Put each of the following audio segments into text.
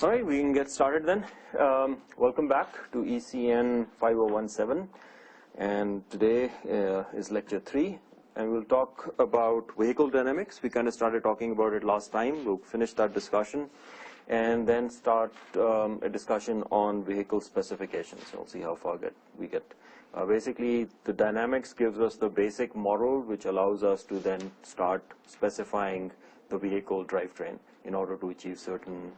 All right, we can get started then. Welcome back to ECEN 5017, and today is lecture 3, and we'll talk about vehicle dynamics. We kind of started talking about it last time. We'll finish that discussion and then start a discussion on vehicle specifications. So we'll see how far we get. Basically, the dynamics gives us the basic model, which allows us to then start specifying the vehicle drivetrain in order to achieve certain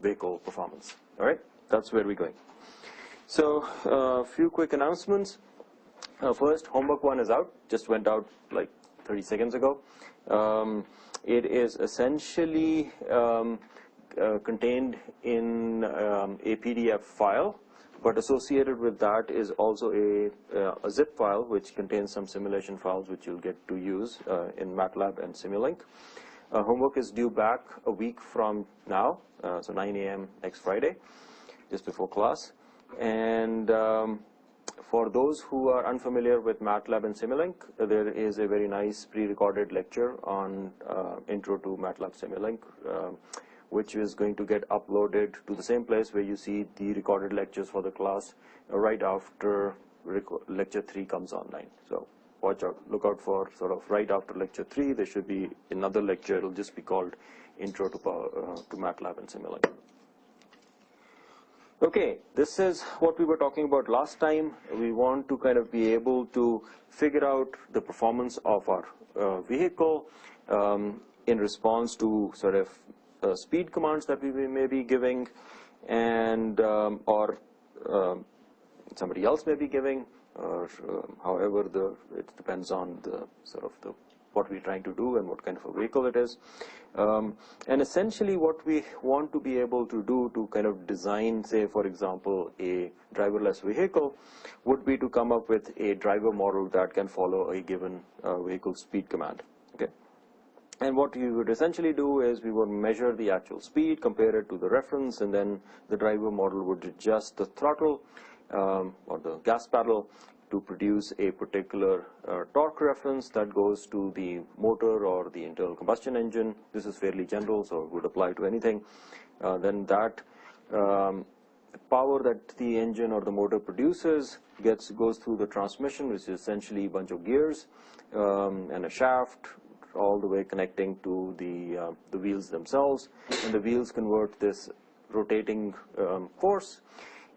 vehicle performance. All right, that's where we're going. So a few quick announcements. First, homework 1 is out, just went out like 30 seconds ago. It is essentially contained in a PDF file, but associated with that is also a zip file which contains some simulation files which you'll get to use in MATLAB and Simulink. Homework is due back a week from now, so 9 a.m. next Friday, just before class. And for those who are unfamiliar with MATLAB and Simulink, there is a very nice pre-recorded lecture on Intro to MATLAB Simulink, which is going to get uploaded to the same place where you see the recorded lectures for the class right after lecture 3 comes online. So watch out, look out for sort of right after lecture 3, there should be another lecture. It'll just be called Intro to MATLAB and Simulink. Okay, this is what we were talking about last time. We want to kind of be able to figure out the performance of our vehicle in response to sort of speed commands that we may be giving, and or somebody else may be giving, or however it depends on the sort of what we're trying to do and what kind of a vehicle it is. And essentially what we want to be able to do to kind of design, say for example, a driverless vehicle would be to come up with a driver model that can follow a given vehicle speed command. Okay. And what you would essentially do is we would measure the actual speed, compare it to the reference, and then the driver model would adjust the throttle or the gas pedal to produce a particular torque reference that goes to the motor or the internal combustion engine. This is fairly general, so it would apply to anything. Then that power that the engine or the motor produces goes through the transmission, which is essentially a bunch of gears and a shaft, all the way connecting to the wheels themselves, and the wheels convert this rotating force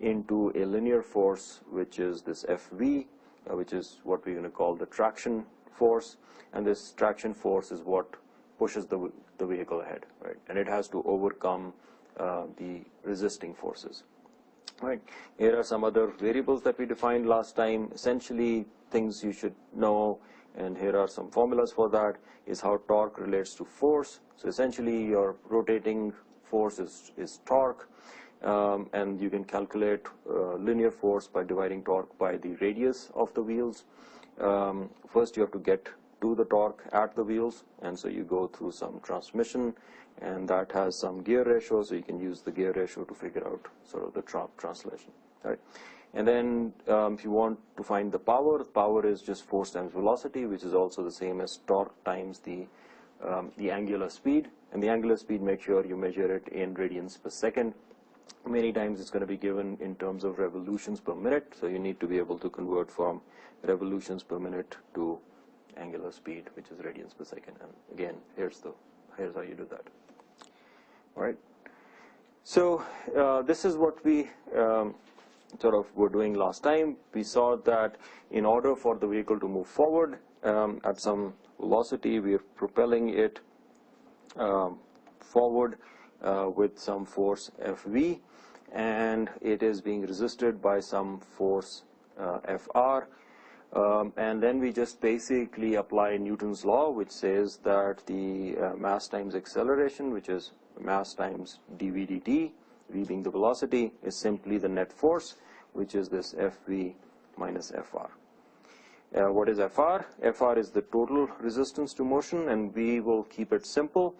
into a linear force, which is this FV, which is what we're going to call the traction force, and this traction force is what pushes the vehicle ahead, right? And it has to overcome the resisting forces, right? Here are some other variables that we defined last time, essentially things you should know, and here are some formulas for that, is how torque relates to force. So essentially your rotating force is torque, and you can calculate linear force by dividing torque by the radius of the wheels. First you have to get to the torque at the wheels, and so you go through some transmission, and that has some gear ratio, so you can use the gear ratio to figure out sort of the translation, right? And then if you want to find the power is just force times velocity, which is also the same as torque times the angular speed. And the angular speed, make sure you measure it in radians per second. Many times it's going to be given in terms of revolutions per minute, so you need to be able to convert from revolutions per minute to angular speed, which is radians per second. And again, here's how you do that. All right. So this is what we sort of were doing last time. We saw that in order for the vehicle to move forward at some velocity, we are propelling it forward with some force Fv, and it is being resisted by some force Fr, and then we just basically apply Newton's law, which says that the mass times acceleration, which is mass times dv dt, v being the velocity, is simply the net force, which is this Fv minus Fr. What is Fr? Fr is the total resistance to motion, and we will keep it simple.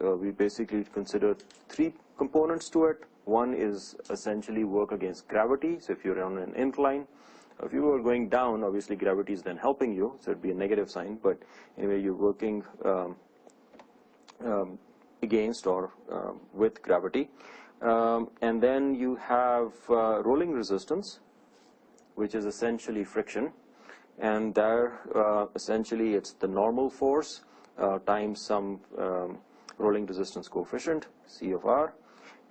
We basically consider 3 components to it. One is essentially work against gravity. So if you're on an incline, if you were going down, obviously gravity is then helping you, so it'd be a negative sign. But anyway, you're working against or with gravity. And then you have rolling resistance, which is essentially friction. And there, essentially, it's the normal force times some rolling resistance coefficient, C of R.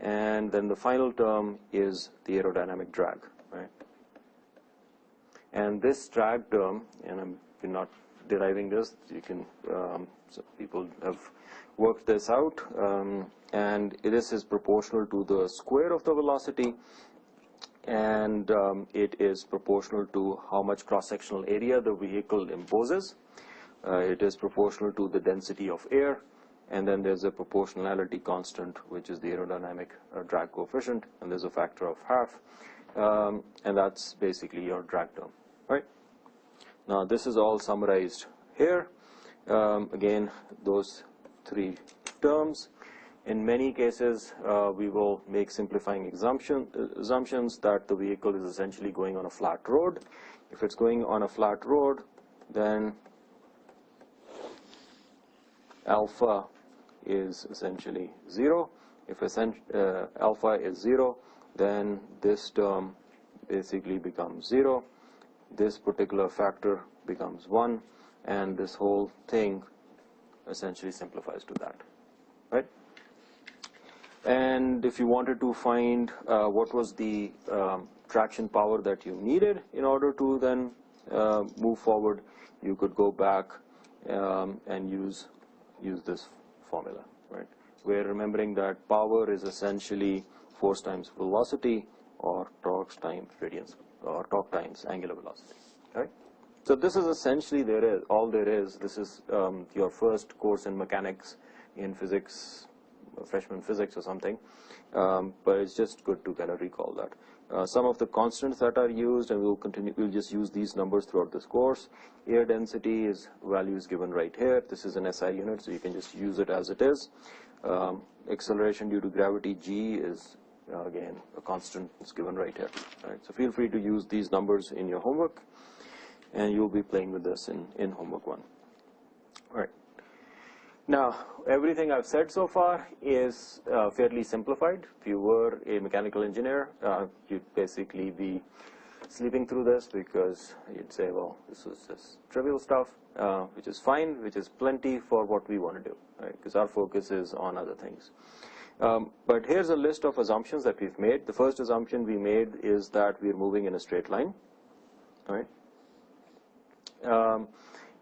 And then the final term is the aerodynamic drag, right? And this drag term, and I'm not deriving this, you can, so people have worked this out, and this is proportional to the square of the velocity, and it is proportional to how much cross-sectional area the vehicle imposes. It is proportional to the density of air, and then there's a proportionality constant, which is the aerodynamic drag coefficient, and there's a factor of half, and that's basically your drag term, right? Now this is all summarized here. Again, those three terms. In many cases, we will make simplifying assumptions that the vehicle is essentially going on a flat road. If it's going on a flat road, then alpha is essentially 0. If alpha is 0, then this term basically becomes 0. This particular factor becomes 1, and this whole thing essentially simplifies to that, right? And if you wanted to find what was the traction power that you needed in order to then move forward, you could go back and use this formula, right? We're remembering that power is essentially force times velocity, or torque times radiance, or torque times angular velocity, right? So this is essentially all there is. This is your first course in mechanics, in physics, freshman physics or something, but it's just good to kind of recall that. Some of the constants that are used, and we'll just use these numbers throughout this course. Air density is values given right here. This is an SI unit, so you can just use it as it is. Acceleration due to gravity, G, is again a constant is given right here. Right? So feel free to use these numbers in your homework, and you'll be playing with this in homework 1. All right. Now, everything I've said so far is fairly simplified. If you were a mechanical engineer, you'd basically be sleeping through this, because you'd say, well, this is just trivial stuff, which is fine, which is plenty for what we want to do, right? Because our focus is on other things. But here's a list of assumptions that we've made. The first assumption we made is that we're moving in a straight line, right?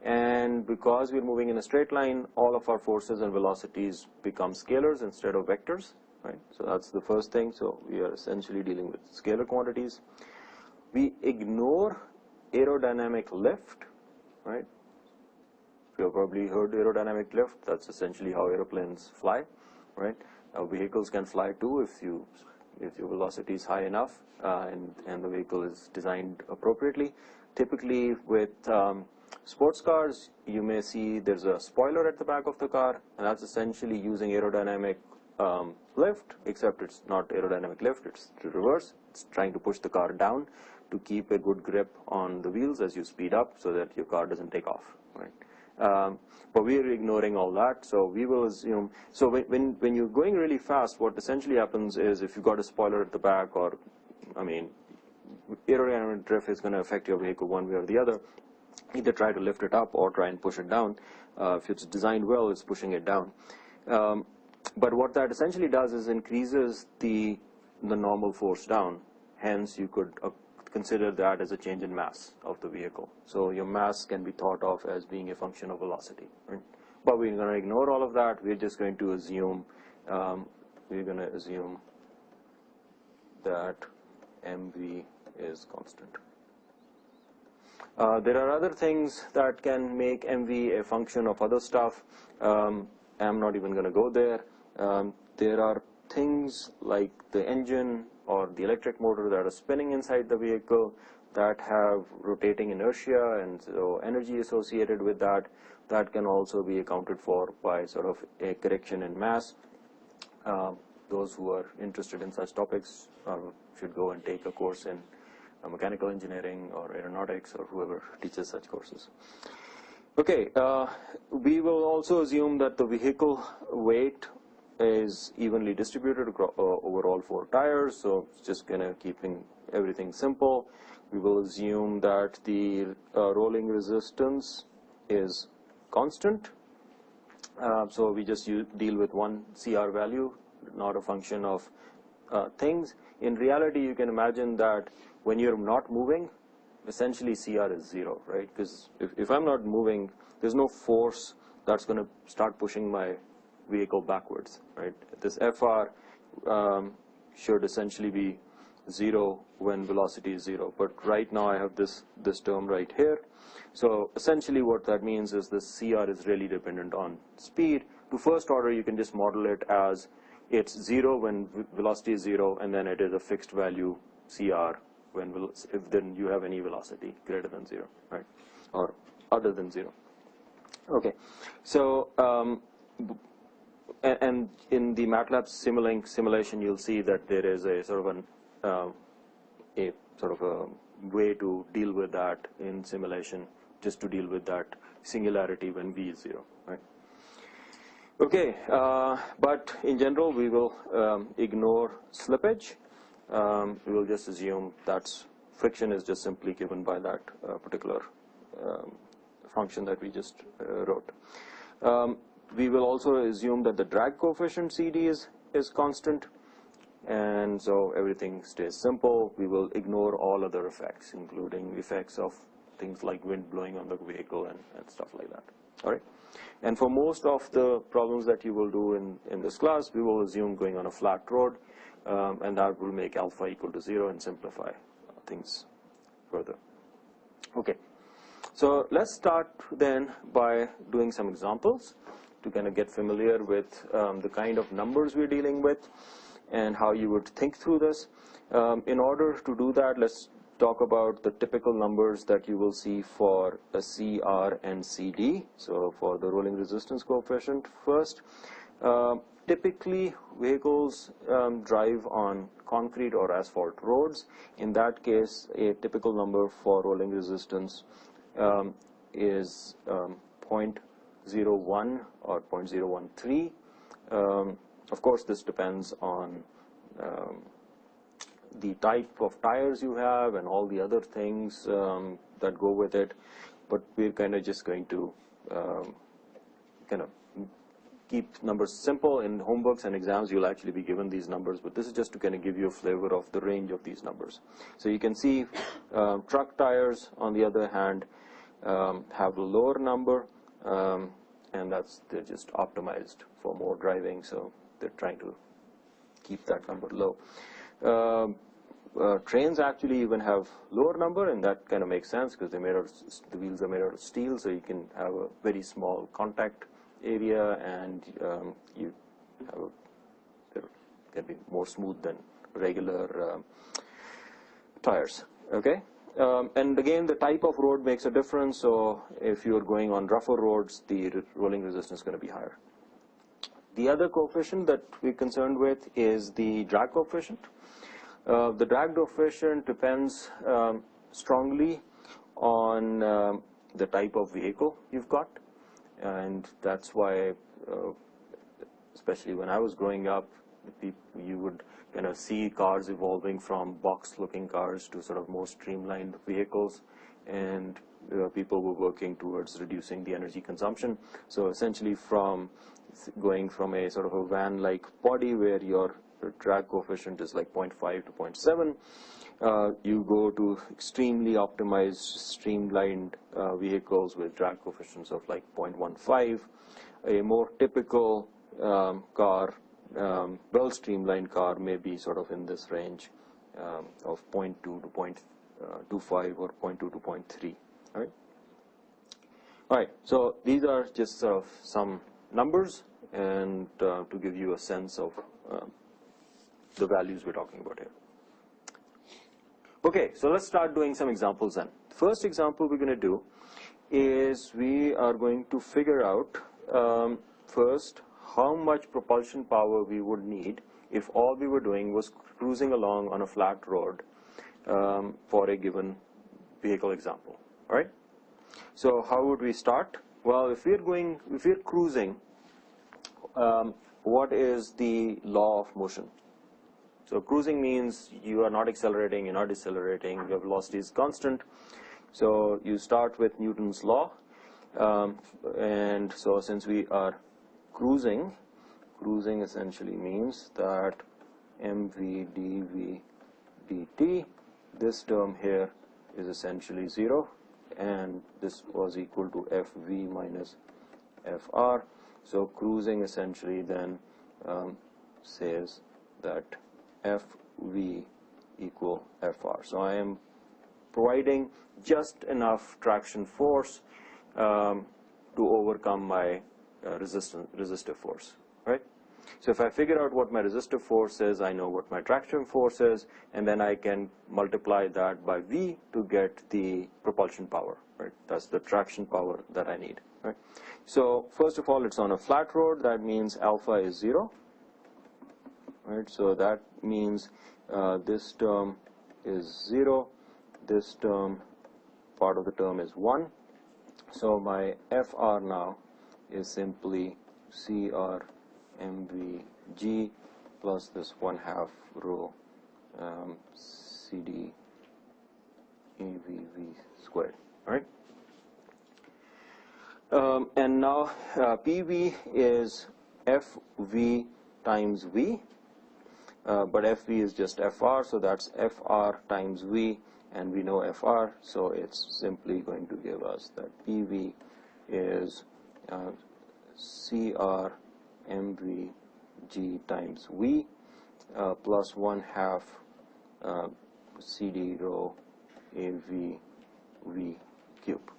And because we're moving in a straight line, all of our forces and velocities become scalars instead of vectors, right? So that's the first thing. So we are essentially dealing with scalar quantities. We ignore aerodynamic lift, right? You have probably heard aerodynamic lift. That's essentially how airplanes fly, right? Vehicles can fly too if your velocity is high enough and the vehicle is designed appropriately. Typically with sports cars, you may see there's a spoiler at the back of the car, and that's essentially using aerodynamic lift, except it's not aerodynamic lift, it's the reverse. It's trying to push the car down to keep a good grip on the wheels as you speed up so that your car doesn't take off, right? But we're ignoring all that, so we will assume, so when you're going really fast, what essentially happens is if you've got a spoiler at the back, or, I mean, aerodynamic drift is going to affect your vehicle one way or the other. Either try to lift it up or try and push it down. If it's designed well, it's pushing it down. But what that essentially does is increases the normal force down. Hence, you could consider that as a change in mass of the vehicle. So your mass can be thought of as being a function of velocity. Right? But we're going to ignore all of that. We're just going to assume that mv is constant. There are other things that can make mv a function of other stuff. I'm not even going to go there. There are things like the engine or the electric motor that are spinning inside the vehicle that have rotating inertia, and so energy associated with that. That can also be accounted for by sort of a correction in mass. Those who are interested in such topics should go and take a course in mechanical engineering or aeronautics, or whoever teaches such courses. Okay, we will also assume that the vehicle weight is evenly distributed over all 4 tires, so it's just kind of keeping everything simple. We will assume that the rolling resistance is constant. So we just deal with one CR value, not a function of things. In reality, you can imagine that when you're not moving, essentially CR is 0, right? Because if I'm not moving, there's no force that's going to start pushing my vehicle backwards, right? This FR should essentially be 0 when velocity is 0. But right now I have this term right here. So essentially what that means is this CR is really dependent on speed. To first order, you can just model it as it's 0 when velocity is 0, and then it is a fixed value CR when if then you have any velocity greater than 0, right? Or other than 0. Okay, so and in the MATLAB Simulink simulation, you'll see that there is a sort of a way to deal with that in simulation, just to deal with that singularity when v is 0, right? Okay, but in general, we will ignore slippage. We will just assume that friction is just simply given by that particular function that we just wrote. We will also assume that the drag coefficient CD is constant, and so everything stays simple. We will ignore all other effects, including effects of things like wind blowing on the vehicle and stuff like that. All right. And for most of the problems that you will do in this class, we will assume going on a flat road, and that will make alpha equal to 0 and simplify things further. Okay. So let's start then by doing some examples to kind of get familiar with the kind of numbers we're dealing with and how you would think through this. In order to do that, let's talk about the typical numbers that you will see for a CR and CD. So for the rolling resistance coefficient first, typically vehicles drive on concrete or asphalt roads. In that case, a typical number for rolling resistance is 0.01 or 0.013. Of course, this depends on the type of tires you have and all the other things that go with it, but we're kind of just going to kind of keep numbers simple. In homebooks and exams, you'll actually be given these numbers, but this is just to kind of give you a flavor of the range of these numbers. So you can see truck tires, on the other hand, have a lower number, and they're just optimized for more driving, so they're trying to keep that number low. Trains actually even have lower number, and that kind of makes sense because the wheels are made out of steel, so you can have a very small contact area, and you have they can be more smooth than regular tires. Okay. And again, the type of road makes a difference. So if you're going on rougher roads, the rolling resistance is going to be higher. The other coefficient that we're concerned with is the drag coefficient. The drag coefficient depends strongly on the type of vehicle you've got, and that's why, especially when I was growing up, you would kind of see cars evolving from box-looking cars to sort of more streamlined vehicles, and people were working towards reducing the energy consumption. So essentially, from going from a sort of a van-like body where your drag coefficient is like 0.5 to 0.7, you go to extremely optimized, streamlined vehicles with drag coefficients of like 0.15. A more typical car, well-streamlined car, may be sort of in this range of 0.2 to 0.25 or 0.2 to 0.3. All right. All right. So these are just sort of some numbers, and to give you a sense of the values we're talking about here. Okay. So let's start doing some examples then. The first example we're going to do is we are going to figure out first how much propulsion power we would need if all we were doing was cruising along on a flat road for a given vehicle example. All right. So how would we start? Well, if we're cruising what is the law of motion? So cruising means you are not accelerating, you're not decelerating, your velocity is constant. So you start with Newton's law, and so since we are cruising essentially means that mv dv dt, this term here is essentially 0, and this was equal to fv minus fr. So cruising essentially then says that fv equal fr. So I am providing just enough traction force to overcome my resistive force, right? So if I figure out what my resistive force is, I know what my traction force is, and then I can multiply that by V to get the propulsion power, right? That's the traction power that I need, right? So first of all, it's on a flat road. That means alpha is 0, right? So that means this term is 0. This term, part of the term is 1. So my FR now is simply CR mvg plus this 1/2 rho CD AVV squared, right? And now PV is FV times V, but FV is just FR, so that's FR times V, and we know FR, so it's simply going to give us that PV is CR mvg times V plus 1/2 CD rho AV V cube.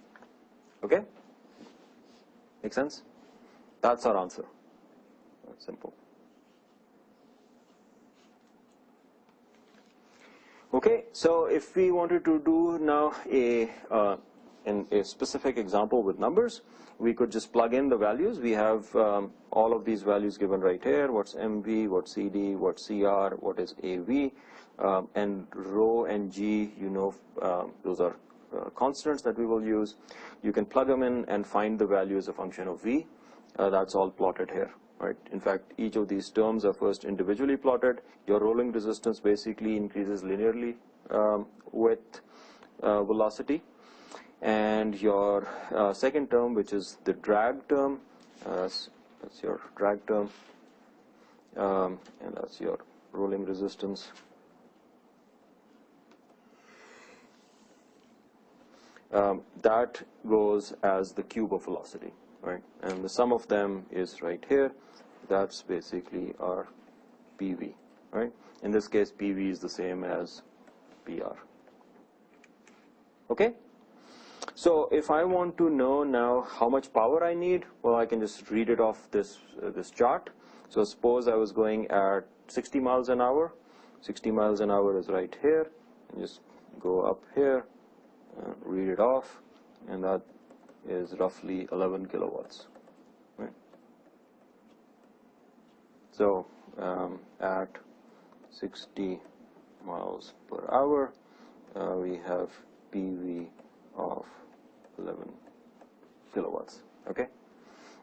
Okay? Make sense? That's our answer. That's simple. Okay, so if we wanted to do now a specific example with numbers, we could just plug in the values. We have all of these values given right here. What's MV, what's CD, what's CR, what is AV, and rho and G, you know, those are constants that we will use. You can plug them in and find the value as a function of V. That's all plotted here, right? In fact, each of these terms are first individually plotted. Your rolling resistance basically increases linearly with velocity. And your second term, which is the drag term, that's your drag term, and that's your rolling resistance. That goes as the cube of velocity, right? And the sum of them is right here. That's basically our PV, right? In this case, PV is the same as PR. Okay? So if I want to know now how much power I need, well, I can just read it off this chart. So suppose I was going at 60 miles an hour. 60 miles an hour is right here. And just go up here, and read it off, and that is roughly 11 kilowatts. Right? So at 60 miles per hour, we have PV of 11 kilowatts. Okay.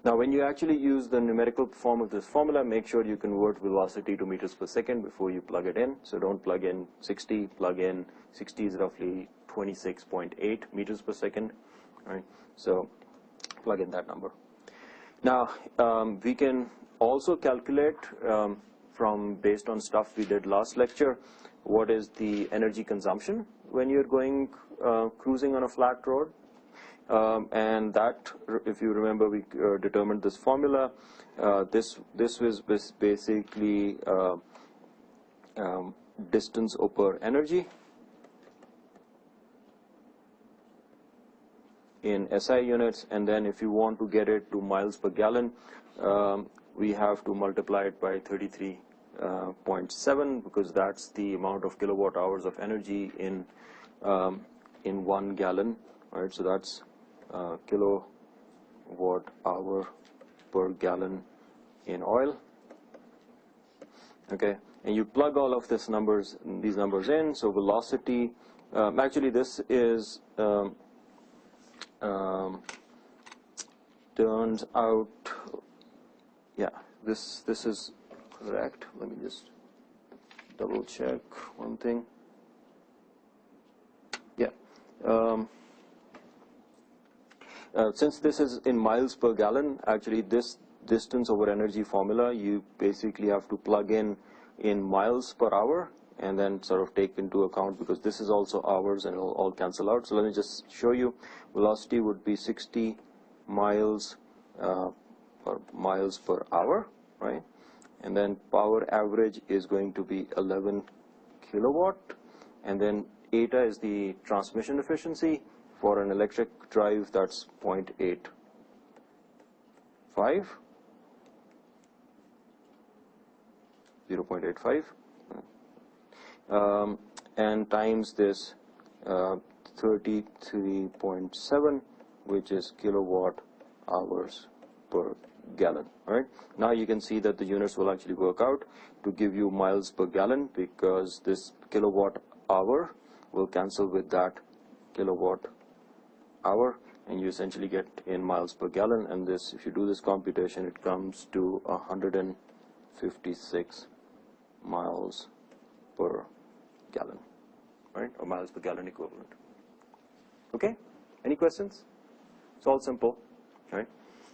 Now, when you actually use the numerical form of this formula, make sure you convert velocity to meters per second before you plug it in. So don't plug in 60. Plug in 60 is roughly 26.8 meters per second. Right. So plug in that number. Now we can also calculate from based on stuff we did last lecture, what is the energy consumption when you're going cruising on a flat road. And that, if you remember, we determined this formula. This was basically distance over energy in SI units, and then if you want to get it to miles per gallon, we have to multiply it by 33.7 because that's the amount of kilowatt hours of energy in 1 gallon. Right, so that's kilowatt hour per gallon in oil. Okay, and you plug all of these numbers in. So velocity, actually this is turns out, yeah, this is correct. Let me just double check one thing. Yeah. Since this is in miles per gallon, actually this distance over energy formula, you basically have to plug in miles per hour and then sort of take into account, because this is also hours and it'll all cancel out. So let me just show you. Velocity would be 60 miles per hour, right? And then power average is going to be 11 kilowatt, and then eta is the transmission efficiency. For an electric drive, that's 0.85, 0.85, and times this 33.7, which is kilowatt hours per gallon. All right. Now you can see that the units will actually work out to give you miles per gallon, because this kilowatt hour will cancel with that kilowatt hour, and you essentially get in miles per gallon. And this, if you do this computation, it comes to 156 miles per gallon, right, or miles per gallon equivalent. Okay, any questions? It's all simple, right?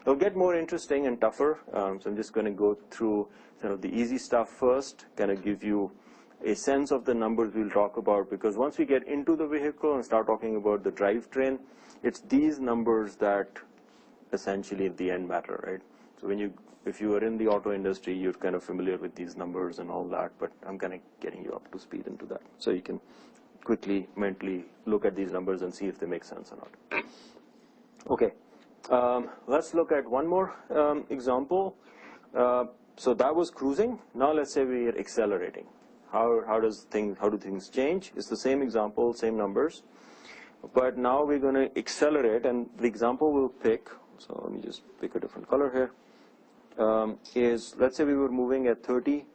It'll get more interesting and tougher, so I'm just going to go through some of the easy stuff first, kind of give you a sense of the numbers we'll talk about, because once we get into the vehicle and start talking about the drivetrain, it's these numbers that essentially at the end matter, right? So if you are in the auto industry, you're kind of familiar with these numbers and all that, but I'm kind of getting you up to speed into that, so you can quickly mentally look at these numbers and see if they make sense or not. Okay, let's look at one more example. So that was cruising. Now let's say we are accelerating. How do things change? It's the same example, same numbers, but now we're going to accelerate, and the example we'll pick, so let me just pick a different color here, is, let's say we were moving at 30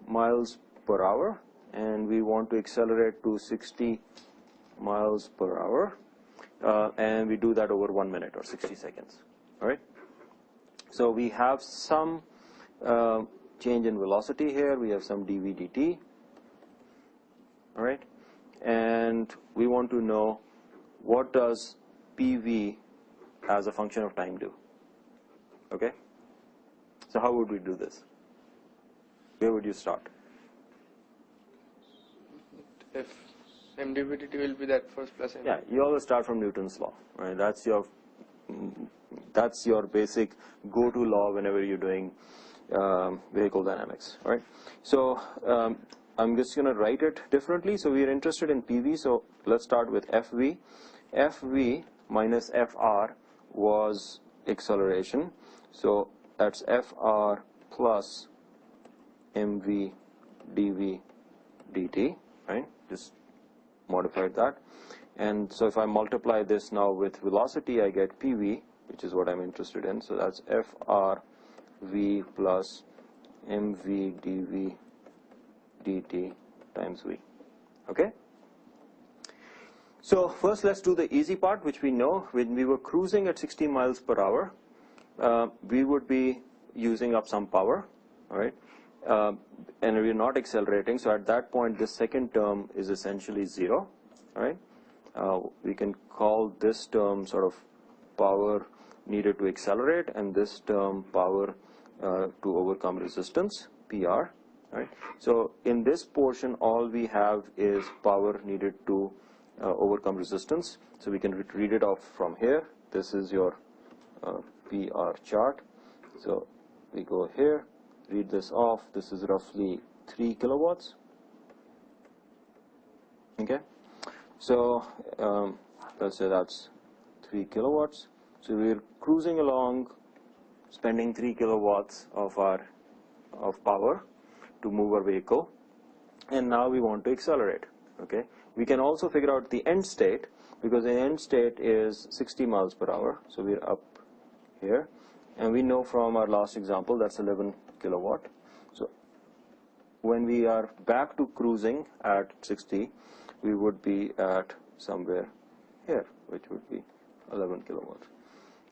miles per hour and we want to accelerate to 60 miles per hour, and we do that over 1 minute or 60 seconds. All right, so we have some change in velocity here, we have some dv dt, all right, and we want to know what does PV as a function of time do. Okay, so how would we do this? Where would you start? If mdv dt will be that first plus m. Yeah, you always start from Newton's law, right? That's your basic go-to law whenever you're doing vehicle dynamics, right? So I'm just going to write it differently. So we are interested in PV, so let's start with FV. FV minus FR was acceleration, so that's FR plus mv dv dt, right? Just modified that, and so if I multiply this now with velocity, I get PV, which is what I'm interested in. So that's FR v plus mv dv dt times v. Okay, so first let's do the easy part, which we know. When we were cruising at 60 miles per hour, we would be using up some power, all right, and we're not accelerating, so at that point the second term is essentially 0, all right. We can call this term sort of power needed to accelerate, and this term power to overcome resistance, PR, right? So in this portion, all we have is power needed to overcome resistance. So we can read it off from here. This is your PR chart. So we go here, read this off. This is roughly 3 kilowatts. Okay, so let's say that's 3 kilowatts. So we're cruising along, spending 3 kilowatts of power to move our vehicle, and now we want to accelerate. Okay, we can also figure out the end state, because the end state is 60 miles per hour. So we're up here, and we know from our last example that's 11 kilowatt. So when we are back to cruising at 60, we would be at somewhere here, which would be 11 kilowatts.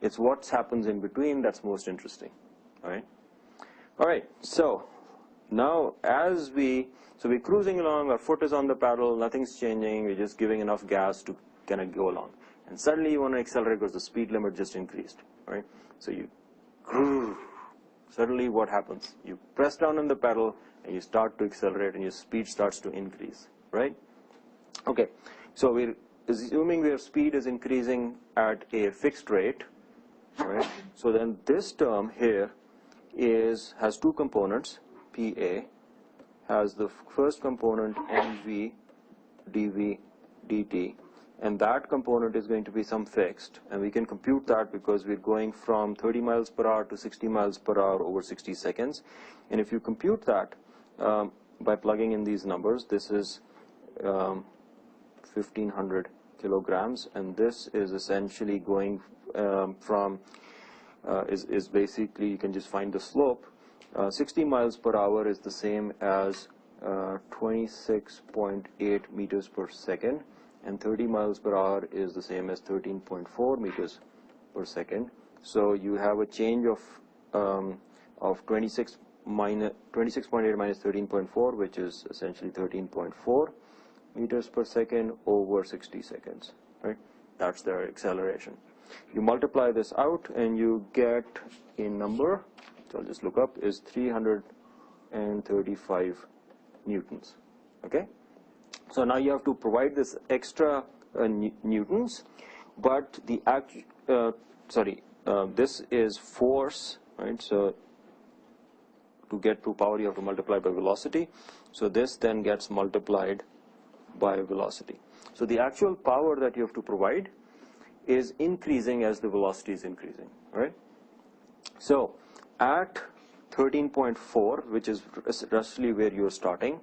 It's what happens in between that's most interesting, all right? All right, so now we're cruising along, our foot is on the pedal, nothing's changing, we're just giving enough gas to kind of go along. And suddenly you want to accelerate because the speed limit just increased, right? So you, suddenly what happens? You press down on the pedal and you start to accelerate and your speed starts to increase, right? Okay, so we're assuming your speed is increasing at a fixed rate, right? So then this term here has two components. PA has the first component mv dv dt, and that component is going to be some fixed, and we can compute that because we're going from 30 miles per hour to 60 miles per hour over 60 seconds. And if you compute that by plugging in these numbers, this is 1500 kilograms, and this is essentially going is basically, you can just find the slope. 60 miles per hour is the same as 26.8 meters per second, and 30 miles per hour is the same as 13.4 meters per second. So you have a change of 26.8 minus 13.4, which is essentially 13.4 meters per second over 60 seconds, right? That's their acceleration. You multiply this out and you get a number, so I'll just look up, is 335 newtons, okay? So now you have to provide this extra newtons, but the this is force, right? So to get to power you have to multiply by velocity, so this then gets multiplied by velocity. So the actual power that you have to provide is increasing as the velocity is increasing, right? So at 13.4, which is roughly where you're starting,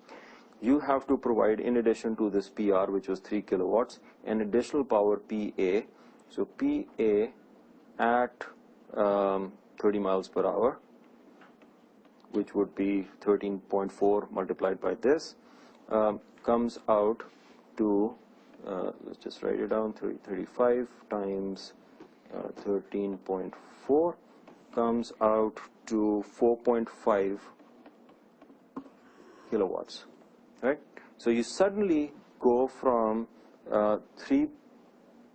you have to provide, in addition to this PR, which was 3 kilowatts, an additional power PA. So PA at 30 miles per hour, which would be 13.4 multiplied by this, comes out to, let's just write it down, 35 times 13.4 comes out to 4.5 kilowatts, right? So you suddenly go from 3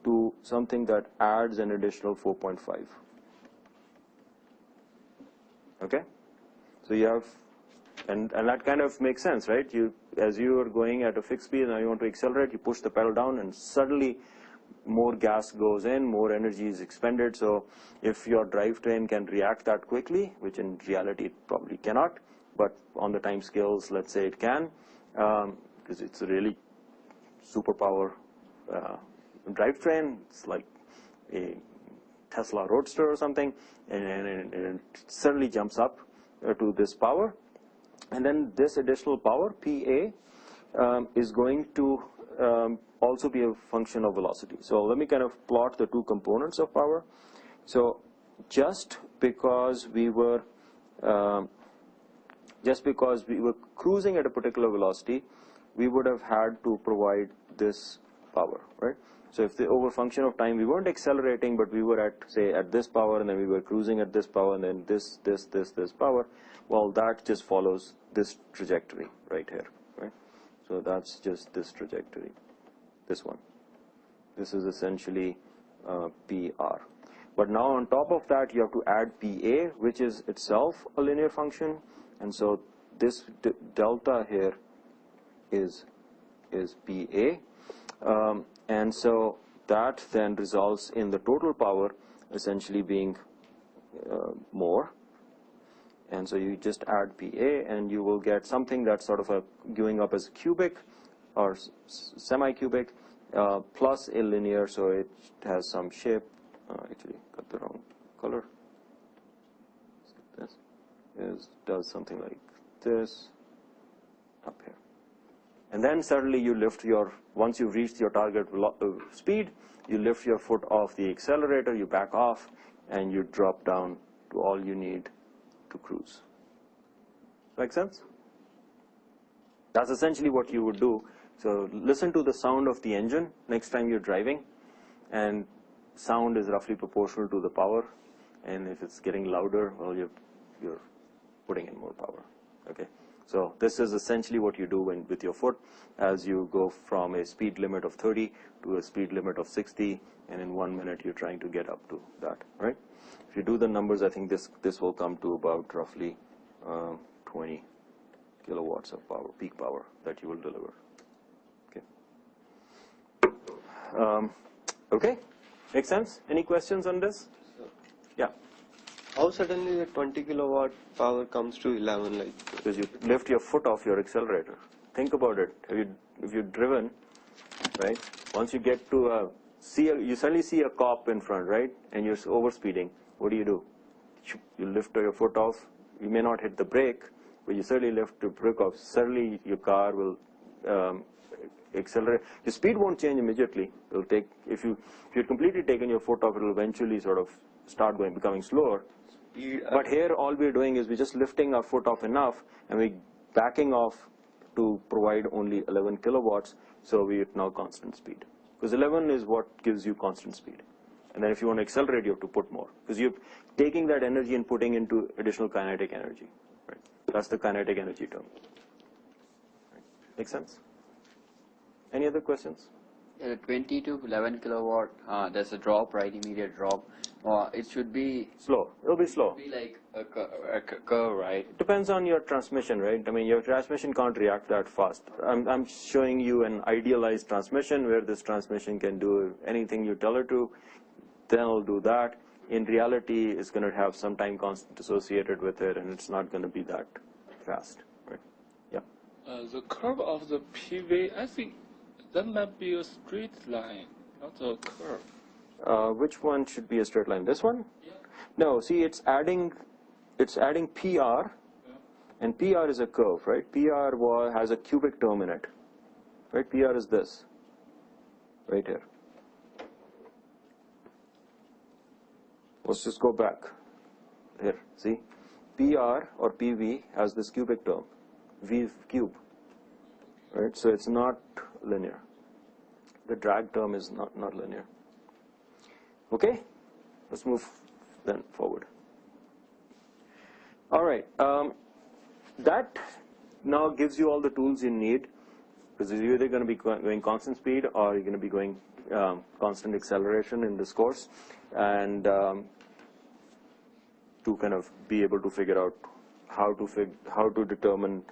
to something that adds an additional 4.5, okay? So you have, and that kind of makes sense, right? As you are going at a fixed speed and now you want to accelerate, you push the pedal down and suddenly more gas goes in, more energy is expended. So if your drivetrain can react that quickly, which in reality it probably cannot, but on the time scales, let's say it can, because it's a really superpower drivetrain. It's like a Tesla Roadster or something, and it suddenly jumps up to this power. And then this additional power, PA, is going to also be a function of velocity. So let me kind of plot the two components of power. So just because we were cruising at a particular velocity, we would have had to provide this power, right? So if over function of time we weren't accelerating, but we were at, say, at this power, and then we were cruising at this power, and then this power, well, that just follows this trajectory right here, right? So that's just this trajectory, this one. This is essentially PR. But now on top of that, you have to add PA, which is itself a linear function, and so this delta here is PA. And so that then results in the total power essentially being more. And so you just add PA and you will get something that's sort of giving up as cubic or semi-cubic plus a linear, so it has some shape. Actually got the wrong color. This does something like this up here. And then suddenly you lift once you've reached your target speed, you lift your foot off the accelerator, you back off, and you drop down to all you need to cruise. Make sense? That's essentially what you would do. So listen to the sound of the engine next time you're driving, and sound is roughly proportional to the power, and if it's getting louder, well, you're putting in more power. Okay, so this is essentially what you do with your foot as you go from a speed limit of 30 to a speed limit of 60, and in 1 minute you're trying to get up to that, right? If you do the numbers, I think this will come to about roughly 20 kilowatts of power, peak power that you will deliver. Okay. Okay, makes sense? Any questions on this? Yeah. How suddenly the 20 kilowatt power comes to 11? Like, because you lift your foot off your accelerator. Think about it. If you've driven, right? Once you get to you suddenly see a cop in front, right? And you're overspeeding. What do? You lift your foot off. You may not hit the brake, but you certainly lift the brake off. Suddenly your car will accelerate. The speed won't change immediately. It'll take, if you're completely taken your foot off, it'll eventually sort of start becoming slower. But here all we're doing is we're just lifting our foot off enough, and we're backing off to provide only 11 kilowatts, so we're at now constant speed. Because 11 is what gives you constant speed. And then if you want to accelerate, you have to put more. Because you're taking that energy and putting into additional kinetic energy. Right? That's the kinetic energy term. Right? Make sense? Any other questions? Yeah, 20 to 11 kilowatt, there's a drop, right? Immediate drop. It should be slow. It'll be slow. Be like a curve, right? It depends on your transmission, right? I mean, your transmission can't react that fast. I'm showing you an idealized transmission where this transmission can do anything you tell it to, then it'll do that. In reality, it's going to have some time constant associated with it, and it's not going to be that fast, right? Yeah. The curve of the PV, I think that might be a straight line, not a curve. Which one should be a straight line? This one? Yeah. No, see, it's adding PR, Yeah. and PR is a curve, right? PR has a cubic term in it, right? PR is this, right here. Let's just go back here. See, PR or PV has this cubic term, V cube, right? So it's not linear. The drag term is not linear. Okay, let's move then forward. All right, that now gives you all the tools you need, because you're either going to be going constant speed or you're going to be going constant acceleration in this course, and to kind of be able to figure out how to determine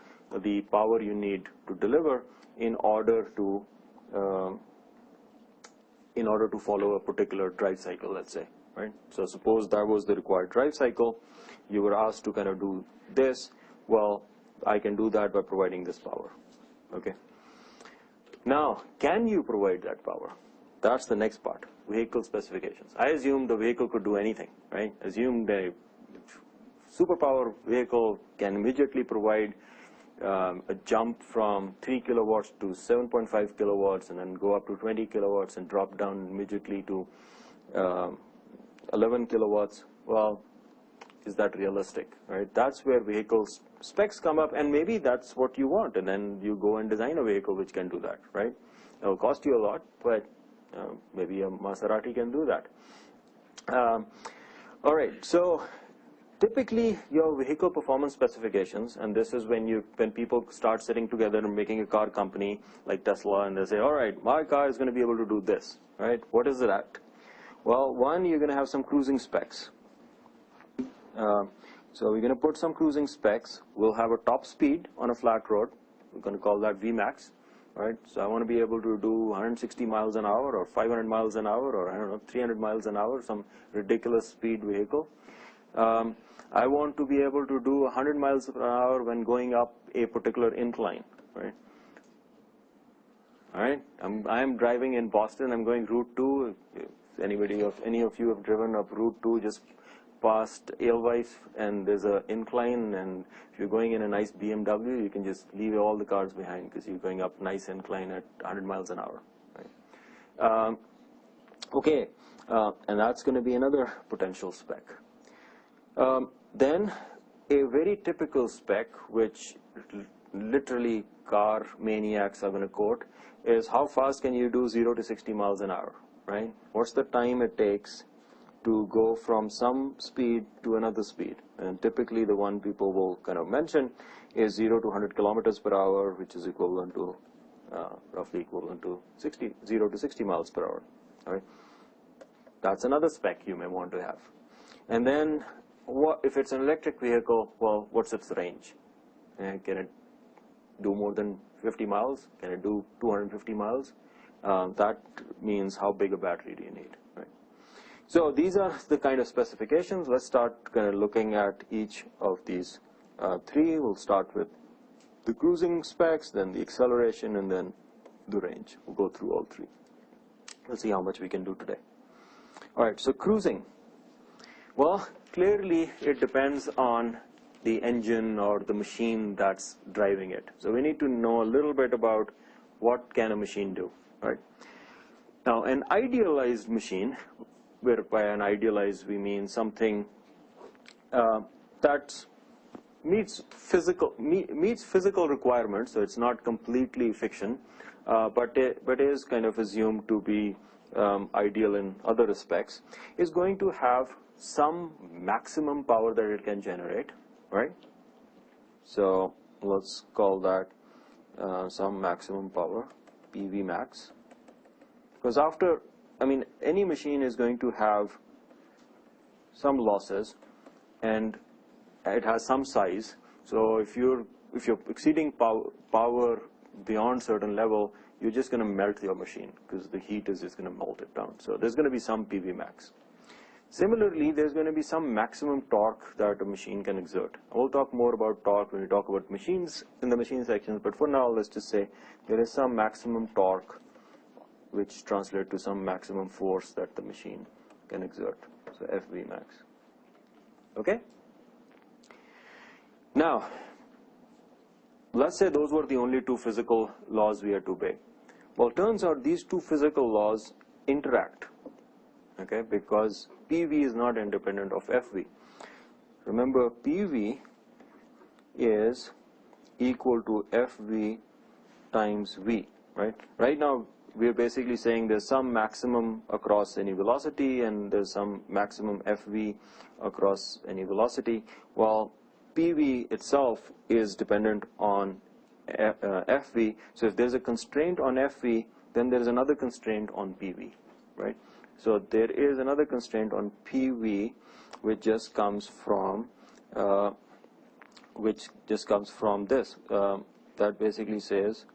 the power you need to deliver in order to follow a particular drive cycle, let's say, right? So suppose that was the required drive cycle, you were asked to kind of do this. Well, I can do that by providing this power. Okay. Now, can you provide that power? That's the next part. Vehicle specifications. I assume the vehicle could do anything, right? Assume the superpower vehicle can immediately provide a jump from 3 kilowatts to 7.5 kilowatts, and then go up to 20 kilowatts and drop down immediately to 11 kilowatts. Well, is that realistic, right? That's where vehicle specs come up, and maybe that's what you want, and then you go and design a vehicle which can do that, right? It'll cost you a lot, but maybe a Maserati can do that. All right, so typically your vehicle performance specifications, and this is when people start sitting together and making a car company like Tesla, and they say, all right, my car is going to be able to do this, right? What is it at? Well, one, you're going to have some cruising specs. So we're going to put some cruising specs. We'll have a top speed on a flat road. We're going to call that Vmax, right? So I want to be able to do 160 miles an hour or 500 miles an hour or, I don't know, 300 miles an hour, some ridiculous speed vehicle. I want to be able to do 100 miles per hour when going up a particular incline, right? All right, I'm driving in Boston. I'm going Route 2. If any of you have driven up Route 2, just past Edelweiss, and there's an incline, and if you're going in a nice BMW, you can just leave all the cars behind because you're going up nice incline at 100 miles an hour. Right? Okay, and that's going to be another potential spec. Then a very typical spec, which literally car maniacs are going to quote, is how fast can you do 0 to 60 miles an hour, right? What's the time it takes to go from some speed to another speed. And typically the one people will kind of mention is 0 to 100 kilometers per hour, which is equivalent to, roughly equivalent to 0 to 60 miles per hour. All right? That's another spec you may want to have. And then if it's an electric vehicle, well, what's its range? And can it do more than 50 miles? Can it do 250 miles? That means how big a battery do you need, right? So these are the kind of specifications. Let's start kind of looking at each of these three. We'll start with the cruising specs, then the acceleration, and then the range. We'll go through all three. We'll see how much we can do today. All right, so cruising. Well, clearly it depends on the engine or the machine that's driving it. So we need to know a little bit about what can a machine do, right? Now, an idealized machine, where by an idealized we mean something that meets physical requirements, so it's not completely fiction, but is kind of assumed to be ideal in other respects, is going to have some maximum power that it can generate, right? So let's call that some maximum power, PV max. Because any machine is going to have some losses, and it has some size. So if you're exceeding power beyond certain level, you're just going to melt your machine because the heat is just going to melt it down. So there's going to be some PV max. Similarly, there's going to be some maximum torque that a machine can exert. We'll talk more about torque when we talk about machines in the machine sections, but for now, let's just say there is some maximum torque which translates to some maximum force that the machine can exert. So FV max. Okay? Now, let's say those were the only two physical laws we had to obey. Well, it turns out these two physical laws interact, okay, because PV is not independent of FV. Remember, PV is equal to FV times V, right? Right now, we're basically saying there's some maximum across any velocity and there's some maximum FV across any velocity. Well, PV itself is dependent on FV. So if there's a constraint on FV, then there's another constraint on PV, right? So there is another constraint on PV, which just comes from this. That basically says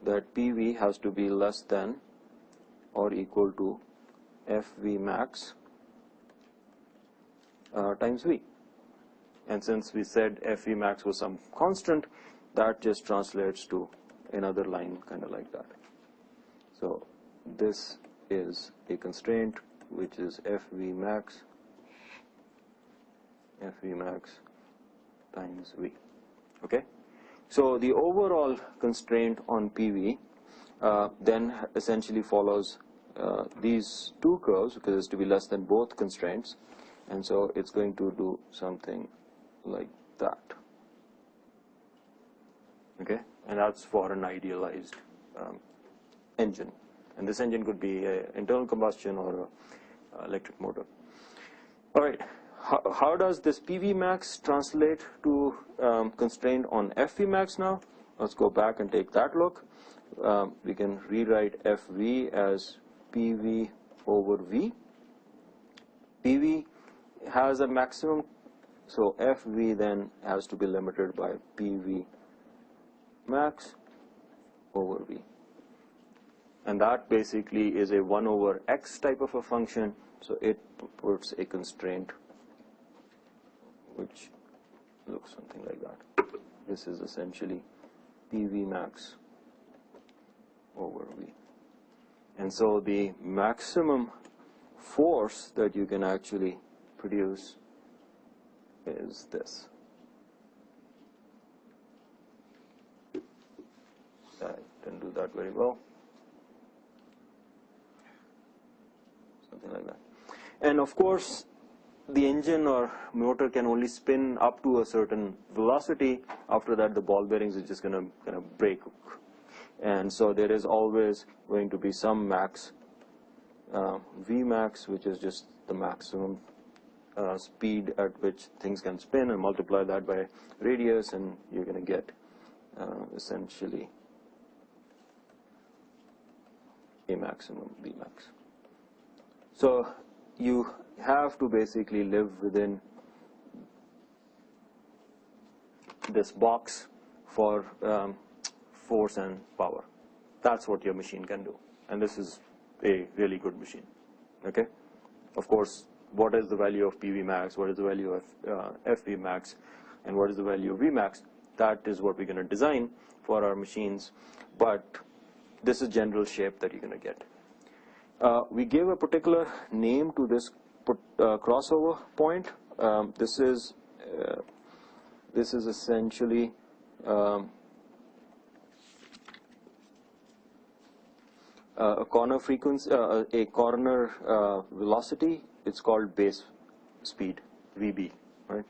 that PV has to be less than or equal to FV max times V. And since we said FV max was some constant, that just translates to another line kind of like that. So this is a constraint which is FV max times V. Okay? So the overall constraint on PV then essentially follows these two curves, because it's to be less than both constraints, and so it's going to do something like that. Okay, and that's for an idealized engine, and this engine could be an internal combustion or an electric motor. All right, how does this PV max translate to constraint on FV max now? Let's go back and take that look. We can rewrite FV as PV over V. PV has a maximum, so FV then has to be limited by PV max over V. And that basically is a 1 over x type of a function, so it puts a constraint which looks something like that. This is essentially PV max over V. And so the maximum force that you can actually produce is this. I didn't do that very well. Something like that. And of course, the engine or motor can only spin up to a certain velocity. After that, the ball bearings is just going to kind of break. And so there is always going to be some max Vmax, which is just the maximum speed at which things can spin, and multiply that by radius, and you're going to get essentially a maximum Vmax. So you have to basically live within this box for force and power. That's what your machine can do, and this is a really good machine. Okay, of course, what is the value of PV max, what is the value of FV max, and what is the value of Vmax? That is what we're going to design for our machines, but this is general shape that you're going to get. We gave a particular name to this crossover point. This is essentially a corner frequency, a corner velocity. It's called base speed, VB, right?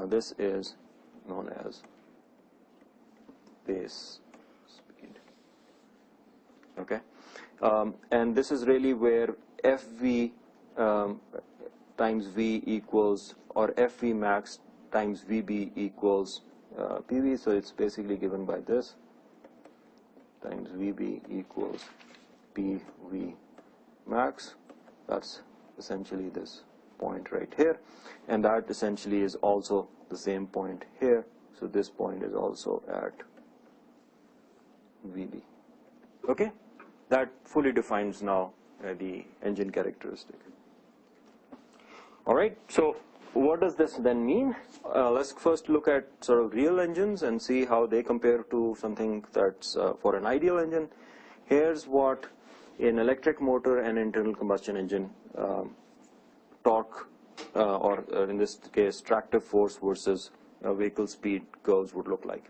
This is known as base speed. Okay, and this is really where FV times V equals, or FV max times VB equals PV. So it's basically given by this times VB equals PV max. That's essentially this point right here, and that essentially is also the same point here. So this point is also at VB. Okay, that fully defines now the engine characteristic. All right, so what does this then mean? Let's first look at sort of real engines and see how they compare to something that's for an ideal engine. Here's what an electric motor and internal combustion engine torque, or in this case tractive force versus vehicle speed curves would look like.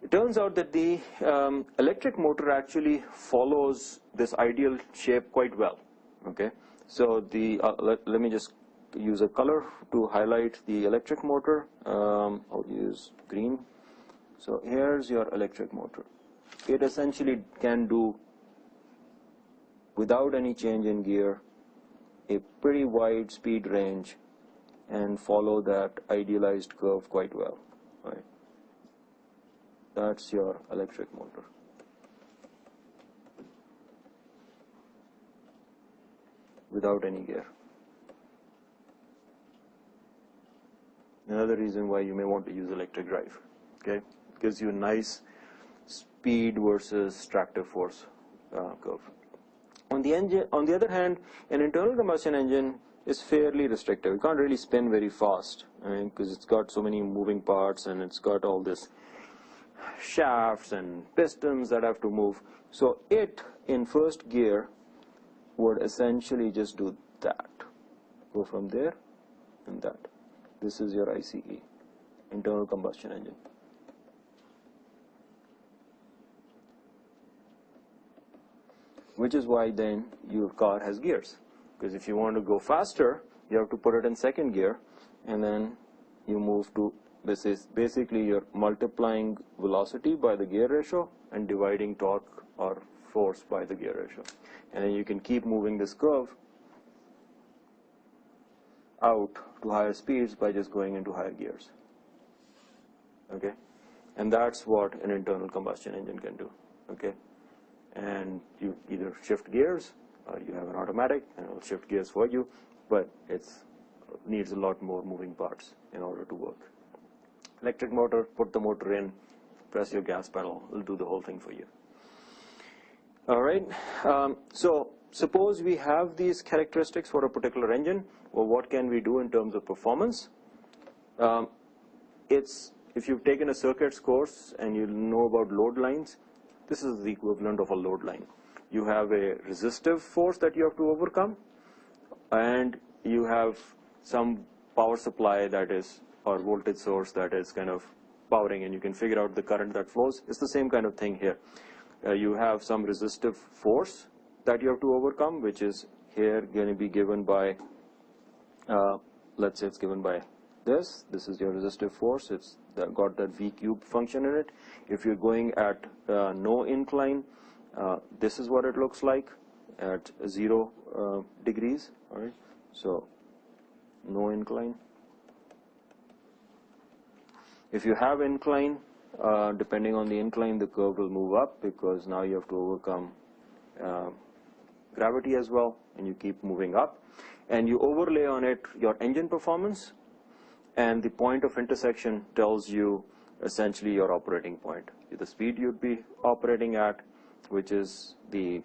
It turns out that the electric motor actually follows this ideal shape quite well. Okay, so the let me just use a color to highlight the electric motor. I'll use green. So here's your electric motor. It essentially can do, without any change in gear, a pretty wide speed range and follow that idealized curve quite well, right? That's your electric motor. Without any gear. Another reason why you may want to use electric drive. Okay, it gives you a nice speed versus tractive force curve. On the other hand, an internal combustion engine is fairly restrictive. You can't really spin very fast, because it's got so many moving parts and it's got all this shafts and pistons that have to move. So it, in first gear, would essentially just do that. Go from there and that. This is your ICE, internal combustion engine. Which is why then your car has gears. Because if you want to go faster, you have to put it in second gear, and then you move to, this is basically you're multiplying velocity by the gear ratio and dividing torque or force by the gear ratio. And then you can keep moving this curve out to higher speeds by just going into higher gears. Okay, and that's what an internal combustion engine can do. Okay, and you either shift gears or you have an automatic and it will shift gears for you, but it needs a lot more moving parts in order to work. Electric motor, put the motor in, press your gas pedal, it'll do the whole thing for you. All right, so suppose we have these characteristics for a particular engine. Well, what can we do in terms of performance? If you've taken a circuits course and you know about load lines, this is the equivalent of a load line. You have a resistive force that you have to overcome, and you have some power supply that is, or voltage source that is kind of powering, and you can figure out the current that flows. It's the same kind of thing here. You have some resistive force that you have to overcome, which is here going to be given by, let's say it's given by this. This is your resistive force. It's got that V cube function in it. If you're going at no incline, this is what it looks like. at 0 degrees. All right, so no incline. If you have incline, depending on the incline, the curve will move up because now you have to overcome gravity as well, and you keep moving up. And you overlay on it your engine performance, and the point of intersection tells you essentially your operating point, the speed you'd be operating at, which is the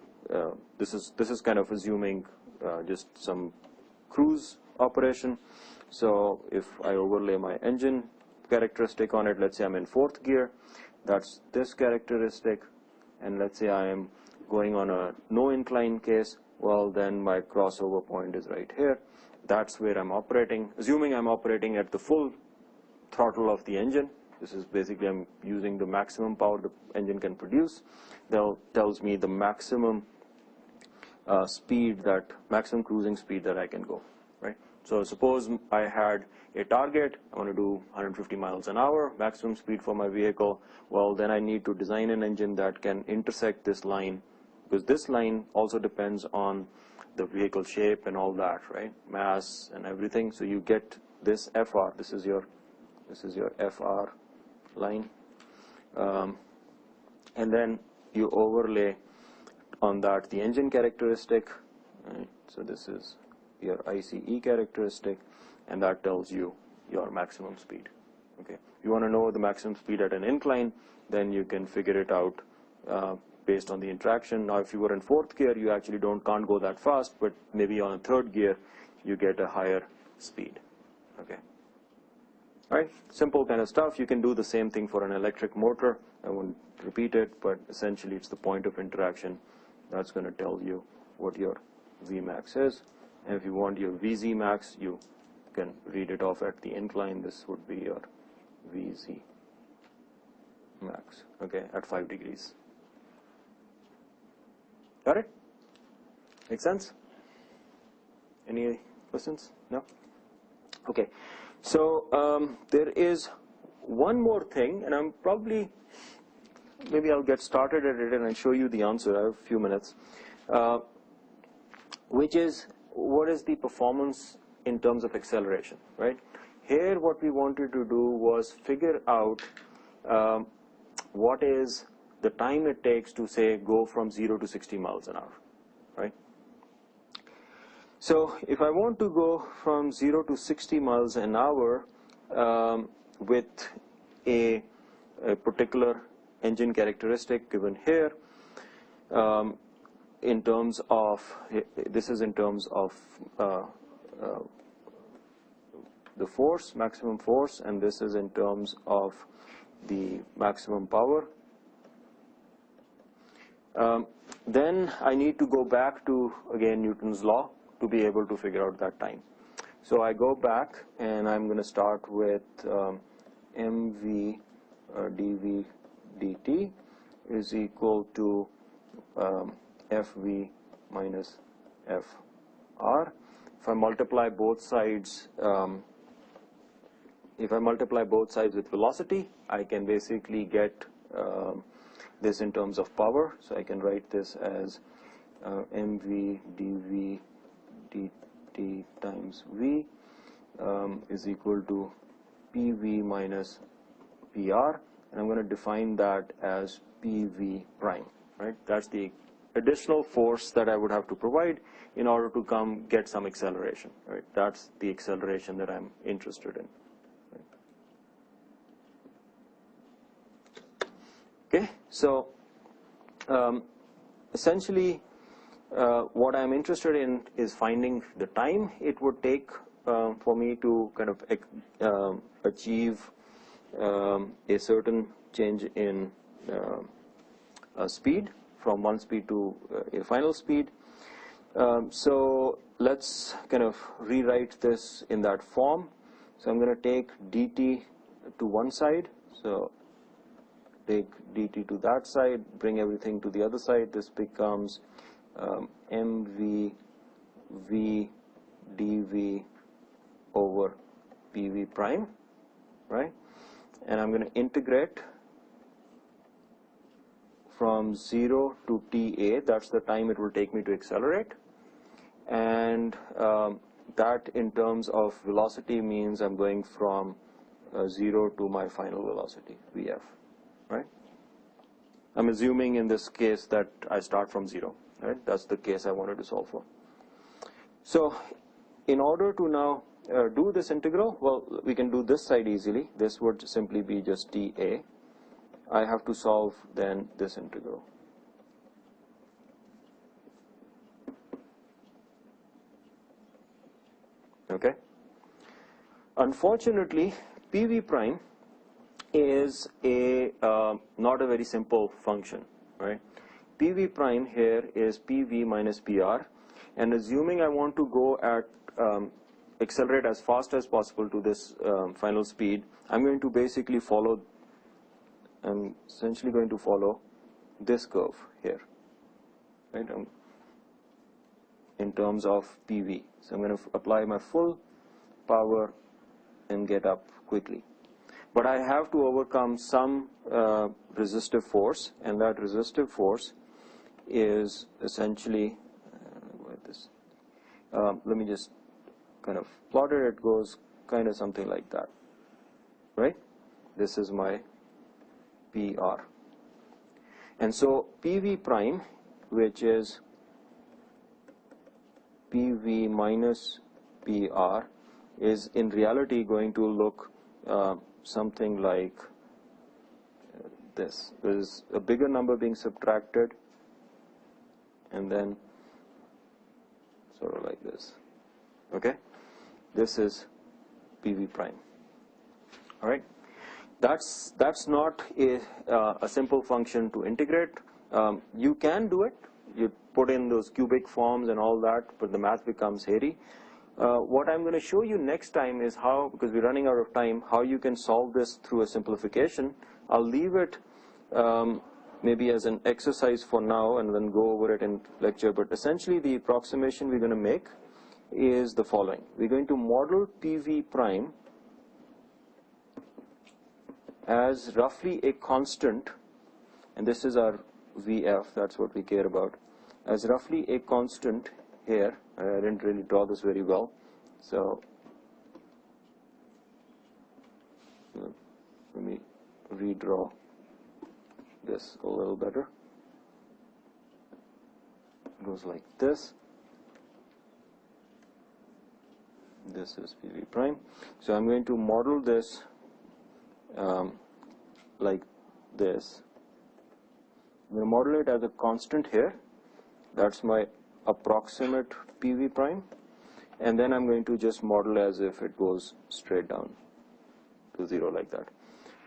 this is kind of assuming just some cruise operation. So if I overlay my engine characteristic on it, let's say I'm in 4th gear, that's this characteristic, and let's say I am going on a no incline case, well then my crossover point is right here. That's where I'm operating, assuming I'm operating at the full throttle of the engine. This is basically I'm using the maximum power the engine can produce. That tells me the maximum speed, that maximum cruising speed that I can go, right? So suppose I had a target, I want to do 150 miles an hour, maximum speed for my vehicle. Well, then I need to design an engine that can intersect this line, because this line also depends on the vehicle shape and all that, right? Mass and everything. So you get this FR, this is your FR line, and then you overlay on that the engine characteristic, right? So this is your ICE characteristic, and that tells you your maximum speed. Okay, if you want to know the maximum speed at an incline, then you can figure it out based on the interaction. Now if you were in 4th gear, you actually can't go that fast, but maybe on a 3rd gear you get a higher speed. Okay, all right, simple kind of stuff. You can do the same thing for an electric motor. I won't repeat it, but essentially it's the point of interaction that's going to tell you what your Vmax is. And if you want your VZ max, you can read it off at the incline. This would be your VZ max, okay, at 5 degrees. Got it? Make sense? Any questions? No? Okay. So there is one more thing, and I'm probably, maybe I'll get started at it and I'll show you the answer. I have a few minutes, which is what is the performance in terms of acceleration, right? Here what we wanted to do was figure out what is the time it takes to, say, go from 0 to 60 miles an hour, right? So if I want to go from 0 to 60 miles an hour with a particular engine characteristic given here, in terms of, this is in terms of the force, maximum force, and this is in terms of the maximum power, then I need to go back to, again, Newton's law to be able to figure out that time. So I go back and I'm going to start with mv dv dt is equal to fv minus fr. If I multiply both sides, with velocity, I can basically get this in terms of power. So I can write this as mv dv dt times v is equal to pv minus pr, and I'm going to define that as pv prime, right? That's the additional force that I would have to provide in order to get some acceleration, right? That's the acceleration that I'm interested in, right? Okay, so essentially what I'm interested in is finding the time it would take for me to kind of achieve a certain change in speed from one speed to a final speed. So let's kind of rewrite this in that form. So I'm going to take dt to one side, so take dt to that side, bring everything to the other side. This becomes mv v dv over pv prime, right? And I'm going to integrate from 0 to TA, that's the time it will take me to accelerate, and that in terms of velocity means I'm going from 0 to my final velocity, VF, right? I'm assuming in this case that I start from 0, right? That's the case I wanted to solve for. So in order to now do this integral, well, we can do this side easily. This would simply be just TA. I have to solve then this integral. Okay. Unfortunately, PV prime is a not a very simple function, right? PV prime here is PV minus PR, and assuming I want to go at accelerate as fast as possible to this final speed, I'm going to basically follow. I'm essentially going to follow this curve here, right? In terms of PV, so I'm going to apply my full power and get up quickly. But I have to overcome some resistive force, and that resistive force is essentially, let me just kind of plot it. It goes kind of something like that, right? This is my PR. And so PV prime, which is PV minus PR, is in reality going to look something like this. There's a bigger number being subtracted, and then sort of like this. Okay, this is PV prime. All right, that's not a simple function to integrate. You can do it. You put in those cubic forms and all that, but the math becomes hairy. What I'm going to show you next time is how, because we're running out of time, how you can solve this through a simplification. I'll leave it maybe as an exercise for now and then go over it in lecture, but essentially the approximation we're going to make is the following. We're going to model PV prime as roughly a constant, and this is our VF, that's what we care about, as roughly a constant here. I didn't really draw this very well, so let me redraw this a little better. It goes like this. This is PV prime. So I'm going to model this like this. I'm going to model it as a constant here. That's my approximate PV prime, and then I'm going to just model as if it goes straight down to 0 like that.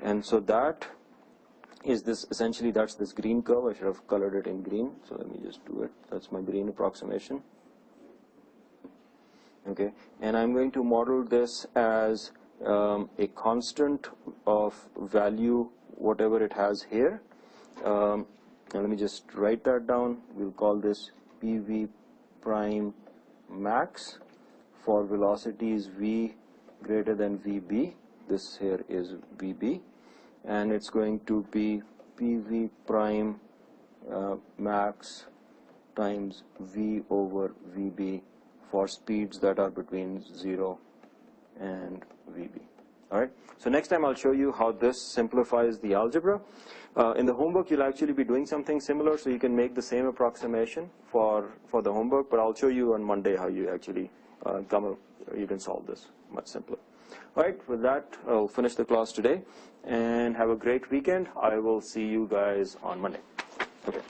And so that is this, essentially that's this green curve. I should have colored it in green, so let me just do it. That's my green approximation. Okay, and I'm going to model this as a constant of value, whatever it has here. And let me just write that down. We'll call this PV prime max for velocities v greater than VB. This here is VB, and it's going to be PV prime max times V over VB for speeds that are between 0 and VB. Alright, so next time I'll show you how this simplifies the algebra. In the homework you'll actually be doing something similar, so you can make the same approximation for the homework, but I'll show you on Monday how you actually you can solve this much simpler. Alright, with that I'll finish the class today, and have a great weekend. I will see you guys on Monday. Okay.